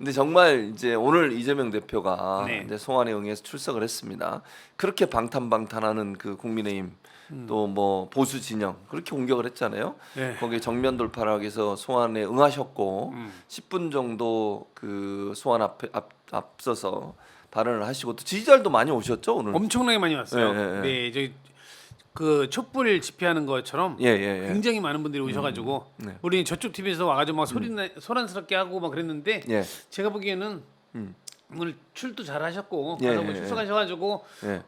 근데 정말 이제 오늘 이재명 대표가 네. 이제 소환에 응해서 출석을 했습니다. 그렇게 방탄하는 그 국민의힘 또 뭐 보수 진영 그렇게 공격을 했잖아요. 네. 거기에 정면 돌파를 하기 위해서 소환에 응하셨고 10분 정도 그 소환 앞서서 발언을 하시고 또 지지자들도 많이 오셨죠 오늘. 엄청나게 많이 왔어요. 네, 네, 저희 그 촛불 집회하는 것처럼 예. 굉장히 많은 분들이 오셔가지고 네. 우리 저쪽 TV에서 와가지고 막 소란스럽게 하고 막 그랬는데 예. 제가 보기에는 오늘 출도 잘하셨고 예, 가서 뭐 예, 출석하셔가지고 예.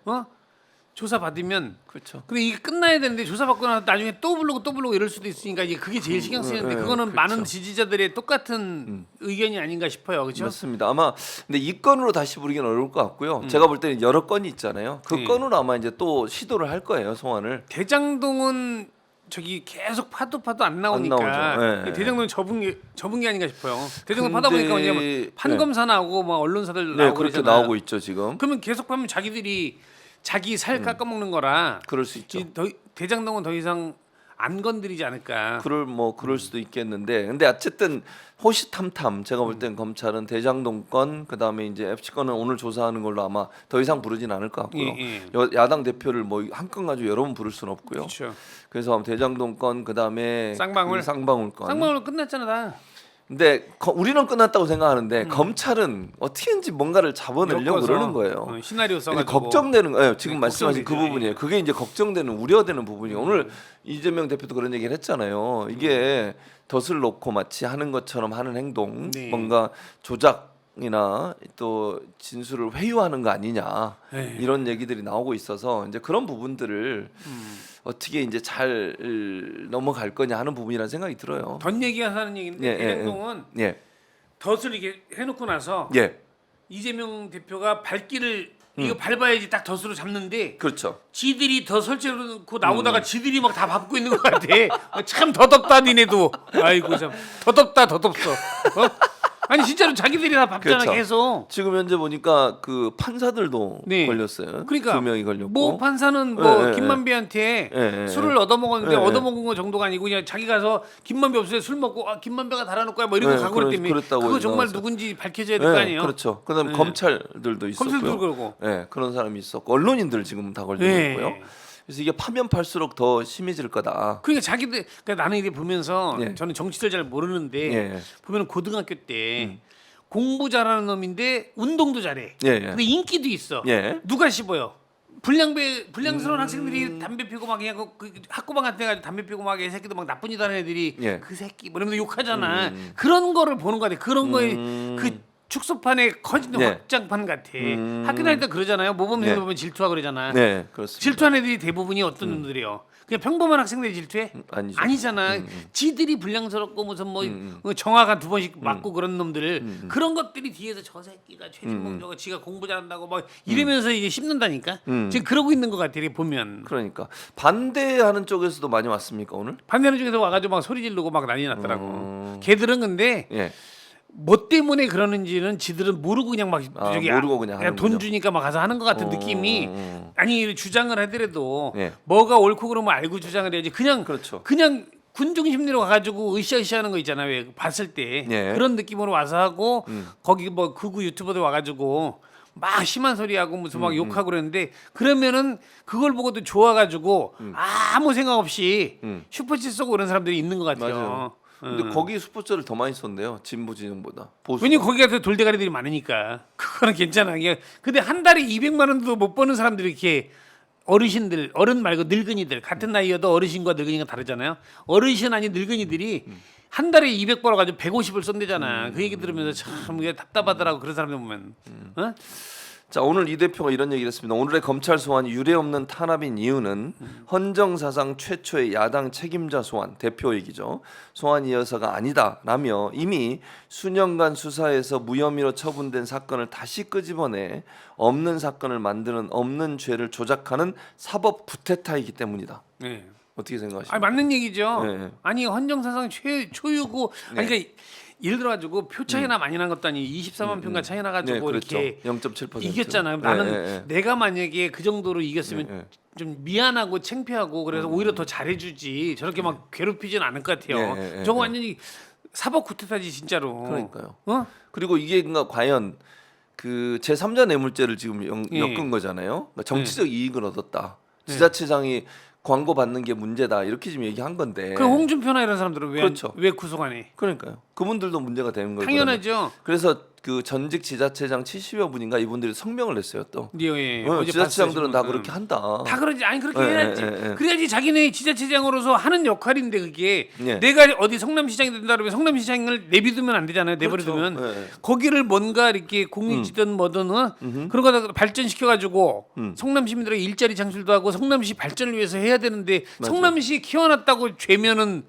조사 받으면 그렇죠. 근데 이게 끝나야 되는데 조사 받고 나서 나중에 또 부르고 이럴 수도 있으니까 이게 그게 제일 신경 쓰이는데 그거는 그렇죠. 많은 지지자들의 똑같은 의견이 아닌가 싶어요, 그렇죠? 맞습니다. 아마 근데 이 건으로 다시 부르기는 어려울 것 같고요. 제가 볼 때는 여러 건이 있잖아요. 그 네. 건으로 아마 이제 또 시도를 할 거예요 소환을. 대장동은 저기 계속 파도 안 나오니까 나오죠. 네. 대장동은 접은 게 아닌가 싶어요. 대장동 파다 근데- 보니까 왜냐면 판검사 나오고 막 언론사들 네, 나오고 그렇게 그러잖아요. 나오고 있죠 지금. 그러면 계속 하면 자기들이 자기 살 깎아먹는 거라 그럴 수 있죠. 대장동은 더 이상 안 건드리지 않을까. 그럴 수도 있겠는데, 근데 어쨌든 호시탐탐 제가 볼 땐 검찰은 대장동 건 그다음에 이제 FC 건은 오늘 조사하는 걸로 아마 더 이상 부르진 않을 것 같고요. 예. 야당 대표를 뭐 한 건 가지고 여러 번 부를 수는 없고요. 그렇죠. 그래서 대장동 건 그다음에 쌍방울? 그 쌍방울 건. 쌍방울 끝났잖아 다. 근데 우리는 끝났다고 생각하는데 검찰은 어떻게든지 뭔가를 잡아내려고 엮어서, 그러는 거예요. 시나리오 근데 써가지고. 걱정되는 거예요. 지금 네, 말씀하신 그 걱정되죠. 부분이에요. 그게 이제 걱정되는 우려되는 부분이에요. 오늘 이재명 대표도 그런 얘기를 했잖아요. 이게 덫을 놓고 마치 하는 것처럼 하는 행동, 네. 뭔가 조작이나 또 진술을 회유하는 거 아니냐 네. 이런 얘기들이 나오고 있어서 이제 그런 부분들을 어떻게 이제 잘 넘어갈 거냐 하는 부분이라는 생각이 들어요. 덧 얘기하는 얘기인데 대장동은 예, 덫을 이렇게 해놓고 나서 예, 이재명 대표가 발길을 이거 밟아야지 딱 덫으로 잡는데 그렇죠. 지들이 더 설치해놓고 나오다가 지들이 막 다 밟고 있는 것 같아. 참 더덥다 니네도. 아이고 참 더덥다 더덥어. 아니 진짜로 자기들이 다 밟잖아 그렇죠. 계속. 지금 현재 보니까 그 판사들도 네. 걸렸어요. 그러니까 2명이 걸렸고. 뭐 판사는 뭐 예, 예, 김만배한테 예. 술을 얻어먹었는데 예, 예. 얻어먹은 거 정도가 아니고 그냥 자기 가서 김만배 없을 때 술 먹고 김만배가 달아놓을 거야 뭐 이런 거 갖고 그랬다며. 그랬다고 그거 정말 나왔어요. 누군지 밝혀져야 될 거 아니에요. 그렇죠. 그다음에 예. 검찰들도 있었고요. 검찰도 그러고. 예, 그런 사람이 있었고 언론인들 지금 다 걸려 예. 있고요. 그래서 이게 파면 팔수록 더 심해질 거다. 그러니까 자기들 그러니까 나는 이게 보면서 예. 저는 정치를 잘 모르는데 예. 보면 고등학교 때 공부 잘하는 놈인데 운동도 잘해. 예, 예. 근데 인기도 있어. 예. 누가 씹어요? 불량스러운 학생들이 담배 피고 막 그냥 그 학고방 같은 데 가지고 담배 피고 막 이 새끼도 막 나쁜 짓 하는 애들이 예. 그 새끼 뭐 이러면서 욕하잖아. 그런 거를 보는 거 같아. 그런 거에 그 축소판에 커진 예. 확장판 같아. 학교 다닐 때 그러잖아요. 모범 생들 예. 보면 질투하고 그러잖아. 네, 그렇습니다. 질투하는 애들이 대부분이 어떤 놈들이요? 그냥 평범한 학생들이 질투해? 아니죠. 아니잖아. 지들이 불량스럽고 무슨 뭐 정화가 2번씩 맞고 그런 놈들 그런 것들이 뒤에서 저 새끼가 최진봉 저거 지가 공부 잘한다고 막 이러면서 이제 씹는다니까. 지금 그러고 있는 것 같아. 이렇게 보면 그러니까 반대하는 쪽에서도 많이 왔습니까 오늘? 반대하는 쪽에서 와가지고 막 소리 지르고 막 난리 났더라고. 걔들은 근데 예. 뭐 때문에 그러는지는 지들은 모르고 그냥 막 저기 모르고 그냥 하는 돈 거죠. 주니까 막 가서 하는 것 같은 느낌이 아니 주장을 하더라도 예. 뭐가 옳고 그러면 알고 주장을 해야지 그냥 그렇죠. 그냥 군중 심리로 가가지고 으쌰으쌰하는 거 있잖아요. 왜 봤을 때 예. 그런 느낌으로 와서 하고 거기 뭐 극우 유튜버들 와가지고 막 심한 소리하고 무슨 막 욕하고 그러는데 그러면은 그걸 보고도 좋아가지고 아무 생각 없이 슈퍼챗 쏘고 그런 사람들이 있는 것 같아요. 맞아요. 근데 거기 스포츠를 더 많이 썼는데요. 진보 진영보다. 보수. 왜냐면 거기가 더 돌대가리들이 많으니까 그거는 괜찮아. 근데 한 달에 200만 원도 못 버는 사람들이 이렇게 어르신들, 어른 말고 늙은이들 같은 나이여도 어르신과 늙은이가 다르잖아요. 어르신 아닌 늙은이들이 한 달에 200 벌어가지고 150을 쏜대잖아. 그 얘기 들으면서 참 이게 답답하더라고 그런 사람들 보면. 어? 자 오늘 이 대표가 이런 얘기를 했습니다. 오늘의 검찰 소환이 유례없는 탄압인 이유는 헌정사상 최초의 야당 책임자 소환 대표 얘기죠. 소환이어서가 아니다라며 이미 수년간 수사에서 무혐의로 처분된 사건을 다시 끄집어내 없는 사건을 만드는 없는 죄를 조작하는 사법 구테타이기 때문이다. 네. 어떻게 생각하십니까? 아니 맞는 얘기죠. 네. 아니 헌정사상 초유고 아니 그러니까 예를 들어가지고 표 차이나 많이 난 것도 아니 24만 표가 차이 나가지고 네, 그렇죠. 이렇게 0.7%. 이겼잖아요. 나는 내가 만약에 그 정도로 이겼으면 좀 미안하고 창피하고 그래서 오히려 더 잘해주지 저렇게 막 괴롭히진 않을 것 같아요. 저거 완전히 사법 쿠데타지 진짜로. 그러니까요. 어? 그리고 이게 그러니까 과연 그 제3자 뇌물죄를 지금 예. 엮은 거잖아요. 그러니까 정치적 이익을 얻었다. 지자체장이 광고 받는 게 문제다. 이렇게 지금 얘기한 건데. 그 홍준표나 이런 사람들은 왜, 그렇죠. 왜 구속 안 해? 그러니까요. 그분들도 문제가 되는 거예요. 당연하죠. 그래서 그 전직 지자체장 70여 분인가 이분들이 성명을 냈어요 또. 예, 어제 지자체장들은 다 그렇게 한다. 다 그러지. 아니 그렇게 예, 해야지. 예, 예. 그래야지 자기네 지자체장으로서 하는 역할인데 그게 예. 내가 어디 성남시장이 된다 그러면 성남시장을 내비두면 안 되잖아요. 내버려두면 그렇죠. 예. 거기를 뭔가 이렇게 공익지든 뭐든 그런 거 발전시켜 가지고 성남 시민들에게 일자리 창출도 하고 성남시 발전을 위해서 해야 되는데 맞아요. 성남시 키워놨다고 죄면은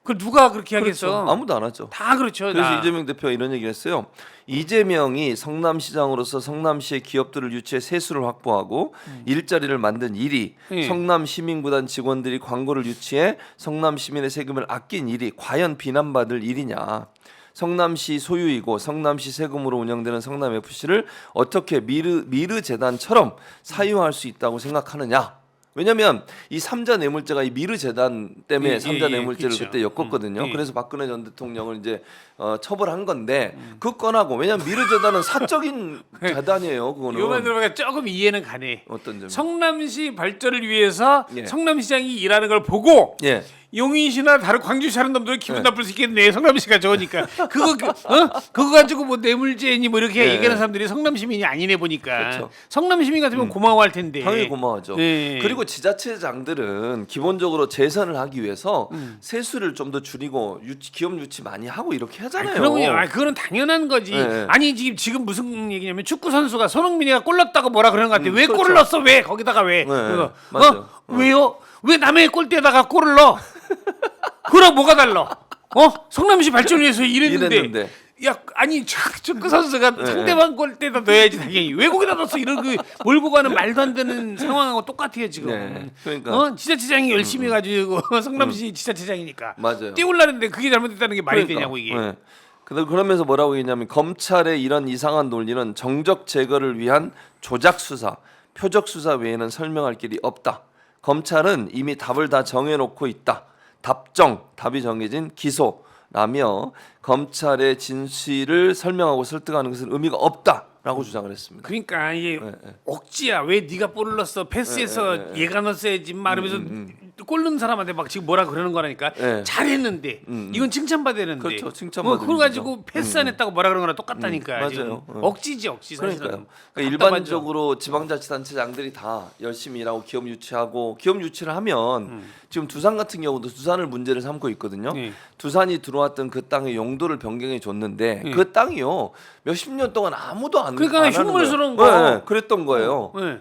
그 누가 그렇게 하겠어? 그렇죠. 아무도 안 하죠. 다 그렇죠. 그래서 다. 이재명 대표가 이런 얘기를 했어요. 이재명이 성남시장으로서 성남시의 기업들을 유치해 세수를 확보하고 일자리를 만든 일이 예. 성남 시민구단 직원들이 광고를 유치해 성남 시민의 세금을 아낀 일이 과연 비난받을 일이냐. 성남시 소유이고 성남시 세금으로 운영되는 성남FC를 어떻게 미르 재단처럼 사유할 수 있다고 생각하느냐. 왜냐하면 이 삼자 뇌물죄가 이 미르 재단 때문에 예, 삼자 예, 뇌물죄를 그렇죠. 그때 엮었거든요. 예. 그래서 박근혜 전 대통령을 이제 처벌한 건데 그 건하고 왜냐하면 미르 재단은 사적인 재단이에요. 그거는 요만 들어보니까 조금 이해는 가네. 어떤 점이? 성남시 발전을 위해서 예. 성남시장이 일하는 걸 보고 예. 용인시나 다른 광주시 하는 놈들 기분 네. 나쁠 수 있겠네. 성남시가 좋으니까 그거 가지고 뭐 뇌물죄니 뭐 이렇게 네. 얘기하는 사람들이 성남 시민이 아니네 보니까 그렇죠. 성남 시민 같으면 고마워할 텐데. 당연히 고마워하죠. 네. 그리고 지자체장들은 기본적으로 재선을 하기 위해서 세수를 좀 더 줄이고 기업 유치 많이 하고 이렇게 하잖아요. 그러군요. 그거는 당연한 거지. 네. 아니 지금 무슨 얘기냐면 축구 선수가 손흥민이가 골 넣었다고 뭐라 그러는 것 같아. 왜 그렇죠. 골을 넣었어? 왜 거기다가 왜? 네, 그거. 맞아요. 왜요? 왜 남의 골대에다가 골을 넣어? 그럼 뭐가 달라? 성남시 발전을 위해서 이랬는데. 이랬는데. 야 아니 축구 선수가 상대방 골대에다 넣어야지 당연히 왜 거기다 넣었어 이런 그 몰고 가는 말도 안 되는 상황하고 똑같아요 지금. 네, 그러니까. 지자체장이 열심히 해가지고 성남시 지자체장이니까 맞아요. 띄우려는데 그게 잘못됐다는 게 말이 그러니까. 되냐고 이게. 네. 그러면서 뭐라고 얘기냐면 검찰의 이런 이상한 논리는 정적 제거를 위한 조작 수사, 표적 수사 외에는 설명할 길이 없다. 검찰은 이미 답을 다 정해놓고 있다. 답이 정해진 기소라며 검찰의 진실을 설명하고 설득하는 것은 의미가 없다라고 주장을 했습니다. 그러니까 이게 억지야. 왜 네가 볼을 넣었어? 패스해서 얘가 넣었어야지 말하면서 골 넣은 사람한테 막 지금 뭐라 그러는 거라니까. 네. 잘했는데 이건 칭찬받아야 되는데. 그렇죠. 칭찬받는 그걸 가지고 패스 안 했다고 뭐라 그러는 거랑 똑같다니까. 맞아요. 지금. 억지지 억지 사실은. 그러니까요. 그러니까 일반적으로 지방자치단체장들이 다 열심히 일하고 기업 유치하고 기업 유치를 하면 지금 두산 같은 경우도 두산을 문제를 삼고 있거든요. 네. 두산이 들어왔던 그 땅의 용도를 변경해 줬는데 그 땅이요 몇십 년 동안 아무도 안 그러니까 안 하는 흉물스러운 거예요. 거. 네, 그랬던 거예요. 네.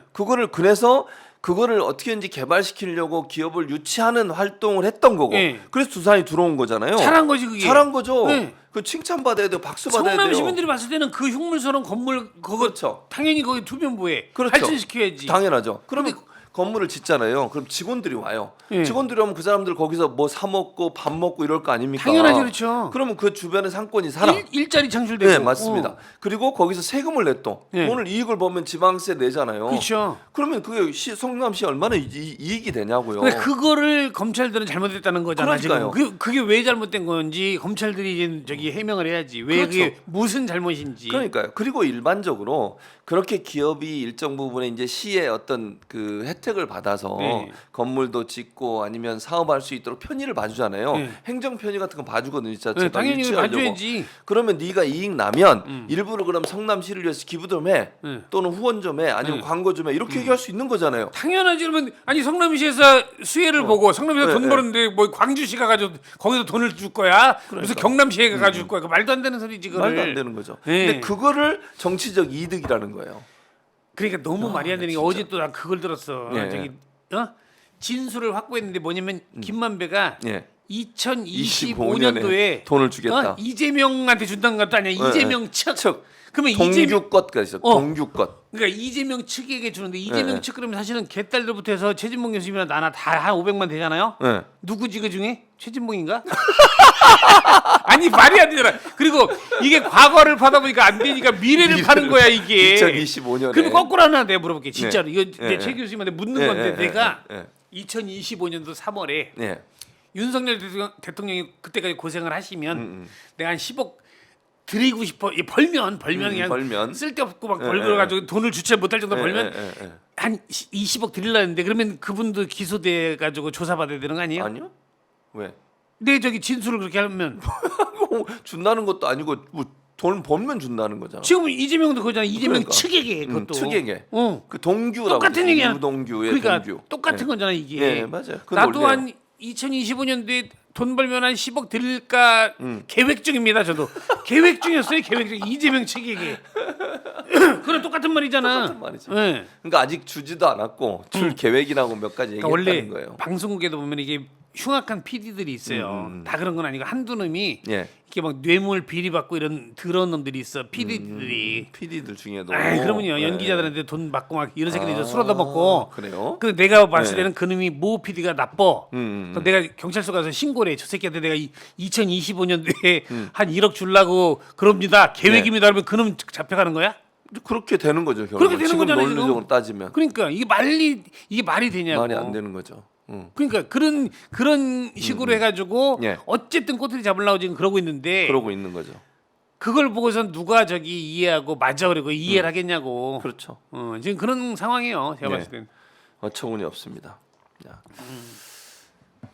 그거를 어떻게든지 개발시키려고 기업을 유치하는 활동을 했던 거고. 네. 그래서 두산이 들어온 거잖아요. 잘한 거지 그게. 잘한 거죠. 네. 그 칭찬 받아야 돼요. 박수 받아야 돼요. 성남 시민들이 봤을 때는 그 흉물스러운 건물 그거 그렇죠. 당연히 거기 두면 뭐해? 그렇죠. 발전시켜야지. 당연하죠. 그러면 건물을 짓잖아요. 그럼 직원들이 와요. 예. 직원들이 오면 그 사람들 거기서 뭐 사 먹고 밥 먹고 이럴 거 아닙니까? 당연하지 그렇죠. 그러면 그 주변에 상권이 살아. 일자리 창출되고. 네, 맞습니다. 그리고 거기서 세금을 냈또. 예. 오늘 이익을 보면 지방세 내잖아요. 그렇죠. 그러면 그게 성남시 얼마나 이익이 되냐고요. 근데 그거를 검찰들은 잘못했다는 거잖아. 그러니까요. 지금 그게 왜 잘못된 건지 검찰들이 이제 저기 해명을 해야지. 왜 그렇죠. 그게 무슨 잘못인지. 그러니까요. 그리고 일반적으로 그렇게 기업이 일정 부분에 이제 시의 어떤 그 혜택을 받아서 네. 건물도 짓고 아니면 사업할 수 있도록 편의를 봐주잖아요. 네. 행정 편의 같은 거 봐주거든요. 진짜 네, 당연히 봐줘야지. 그러면 네가 이익 나면 일부러 그럼 성남시를 위해서 기부 좀 해, 또는 후원 좀 해, 아니면 광고 좀 해 이렇게 얘기할 수 있는 거잖아요. 당연하지. 그러면 아니 성남시에서 수혜를 보고 성남시에서 돈 버는데 뭐 광주시 가가지고 거기서 돈을 줄 거야? 무슨 경남시에 가가지고 줄 거야? 그 말도 안 되는 소리지. 그거를. 말도 안 되는 거죠. 네. 근데 그거를 정치적 이득이라는 거예요. 그러니까 너무 말이 안 되는 게 진짜. 어제 또 나 그걸 들었어. 예. 저기 진술을 확보했는데 뭐냐면 김만배가 예. 2025년도에 돈을 주겠다. 이재명한테 준다는 것도 아니야. 이재명 측. 그러면 동규껏 있어. 동규껏. 그러니까 이재명 측에게 주는데 이재명 측 그러면 사실은 개딸들부터 해서 최진봉 교수님이나 나나 다 한 500만 되잖아요. 네. 누구지 그 중에? 최진봉인가? 아니 말이 안 되잖아. 그리고 이게 과거를 파다 보니까 안 되니까 미래를 파는 거야 이게. 2025년에. 그럼 거꾸로 하나 내가 물어볼게. 진짜로 네. 이거 네. 최 교수님한테 묻는 건데 내가 네. 2025년도 3월에 네. 윤석열 대통령이 그때까지 고생을 하시면 내가 한 10억 드리고 싶어. 벌면 그냥 벌면. 쓸데없고 막 예, 벌고 예. 가지고 돈을 주체 못할 정도 벌면 예. 한 20억 드리려는데 그러면 그분도 기소돼 가지고 조사받아야 되는 거 아니에요? 아니요? 왜? 내 저기 진술을 그렇게 하면 준다는 것도 아니고 뭐 돈 벌면 준다는 거잖아. 지금 이재명도 그거잖아. 이재명 그러니까. 측에게 그것도 측에게. 어. 그 동규라고. 똑같은 얘기야. 유동규의 그러니까 동규. 똑같은 예. 거잖아 이게. 예, 맞아요. 그 나도 논리예요. 한 2025년도에 돈 벌면 한 10억 드릴까 계획 중입니다. 저도 계획 중이었어요. 계획 중 이재명 측에게. 그런 똑같은 말이잖아. 똑같은 말이죠. 예. 그러니까 아직 주지도 않았고 줄 계획이라고 몇 가지 그러니까 얘기했다는 원래 거예요. 방송국에도 보면 이게 흉악한 PD들이 있어요. 다 그런 건 아니고 한두 놈이 예. 이렇게 막 뇌물 비리 받고 이런 더러운 놈들이 있어. PD들이. PD들 중에도. 아이 그러면요 예. 연기자들한테 돈 받고 막 이런 새끼들이 술 얻어먹고. 그래요? 근데 내가 봤을 네. 때는 그놈이 모 PD가 나빠. 그래서 내가 경찰서 가서 신고를 해. 저 새끼한테 내가 2025년도에 한 1억 주려고 그럽니다. 계획입니다. 그러면 그놈 잡혀가는 거야? 그렇게 되는 거죠. 결국. 그렇게 되는 지금 거잖아요, 논리적으로 지금. 따지면 그러니까 이게 말이 되냐고. 말이 안 되는 거죠. 그러니까 그런 식으로 해가지고 예. 어쨌든 꼬투리 잡으려고 지금 그러고 있는데 그러고 있는 거죠. 그걸 보고선 누가 저기 이해하고 맞아 그러고 이해를 하겠냐고. 그렇죠. 지금 그런 상황이에요. 제가 네. 봤을 땐. 어처구니 없습니다. 야.